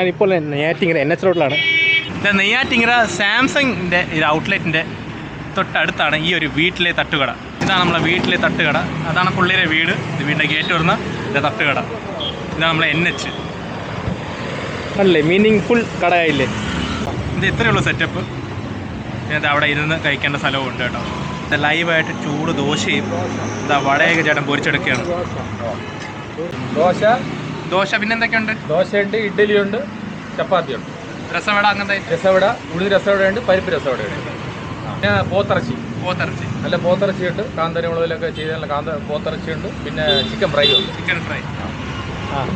ഞാനിപ്പോൾ നെയ്യാറ്റിങ്കര NH റോഡിലാണ്. നെയ്യാറ്റിങ്കര സാംസങ്ങിൻ്റെ ഒരു ഔട്ട്ലെറ്റിൻ്റെ തൊട്ടടുത്താണ് ഈ ഒരു വീട്ടിലെ തട്ടുകട. ഇതാണ് നമ്മളെ വീട്ടിലെ തട്ടുകട. അതാണ് പുള്ളിയുടെ വീട്. ഇത് വീടിൻ്റെ ഗേറ്റ് തുറന്ന ഇത് തട്ടുകട. ഇതാണ് നമ്മളെ NH അല്ലേ, മീനിങ് ഫുൾ കടയായില്ലേ. ഇത് ഇത്രയുള്ളൂ സെറ്റപ്പ്. ഇത് അവിടെ ഇരുന്ന് കഴിക്കേണ്ട സ്ഥലവും ഉണ്ട് കേട്ടോ. ഇത് ലൈവായിട്ട് ചൂട് ദോശയും ഇതാ വടയൊക്കെ ചേട്ടൻ പൊരിച്ചെടുക്കുകയാണ്. ദോശ പിന്നെ എന്തൊക്കെയുണ്ട്? ദോശയുണ്ട്, ഇഡ്ഡലിയുണ്ട്, ചപ്പാത്തിയുണ്ട്, രസവട. അങ്ങനത്തെ രസവട, ഉഴുന്ന് രസവടയുണ്ട്, പരിപ്പ് രസവടയുണ്ട്. പിന്നെ പോത്തിറച്ചി നല്ല പോത്തിറച്ചിയുണ്ട്. കാന്തരി മുളകിലൊക്കെ ചെയ്ത പോത്തിറച്ചിയുണ്ട്. പിന്നെ ചിക്കൻ ഫ്രൈ ഉണ്ട്. ചിക്കൻ ഫ്രൈ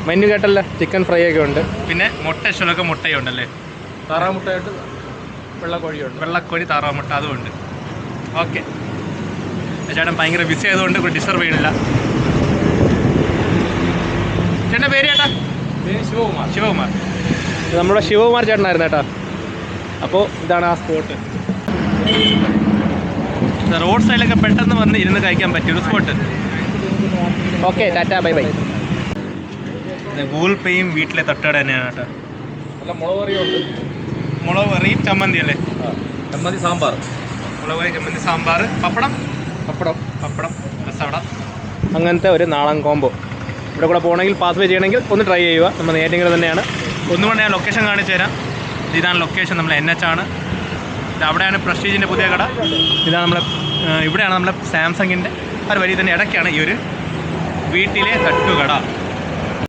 മെനു കേട്ടല്ല. ചിക്കൻ ഫ്രൈ ഒക്കെ ഉണ്ട്. പിന്നെ മുട്ട ഇഷ്ടമൊക്കെ മുട്ടയുണ്ടല്ലേ. താറാമുട്ടയുണ്ട്, വെള്ളക്കോഴിയുണ്ട്. വെള്ളക്കോഴി, താറാമുട്ട അതുമുണ്ട്. ഓക്കെ, ചേട്ടൻ ഭയങ്കര ബിസി ആയതുകൊണ്ട് ഡിസ്റ്റർബ് ചെയ്യണില്ല. ചേട്ടൻ്റെ പേര് ചേട്ടാ? ശിവകുമാർ. നമ്മുടെ ശിവകുമാർ ചേട്ടനായിരുന്നു കേട്ടോ. അപ്പോൾ ഇതാണ് ആ സ്പോട്ട്. റോഡ് സൈഡിലൊക്കെ പെട്ടെന്ന് വന്ന് ഇരുന്ന് കഴിക്കാൻ പറ്റിയൊരു spot. Okay, tata, bye bye. Google പേയും വീട്ടിലെ തട്ടുകട തന്നെയാണ് കേട്ടോ. നല്ല മുളക് കറിയുണ്ട്. മുളക് കറിയും ചമ്മന്തി അല്ലേ? ചമ്മന്തി സാമ്പാർ. മുളക് കറി, ചമ്മന്തി, സാമ്പാർ, പപ്പടം, രസവട, അങ്ങനത്തെ ഒരു നാടൻ കോംബോ. ഇവിടെ കൂടെ പോകണമെങ്കിൽ പാസ് വേ ചെയ്യണമെങ്കിൽ ഒന്ന് ട്രൈ ചെയ്യുക. നമ്മൾ നെയ്യാറ്റിങ്കര തന്നെയാണ്. ഒന്നുകൊണ്ട് ഞാൻ ലൊക്കേഷൻ കാണിച്ചു തരാം. ഇതാണ് ലൊക്കേഷൻ. നമ്മൾ NH ആണ്. ഇത് അവിടെയാണ് പ്രസ്റ്റീജിൻ്റെ പുതിയ കട. ഇതാണ് നമ്മളെ ഇവിടെയാണ് നമ്മളെ സാംസങ്ങിൻ്റെ ഒരു വരി തന്നെ ഇടയ്ക്കാണ് ഈ ഒരു വീട്ടിലെ തട്ടുകട.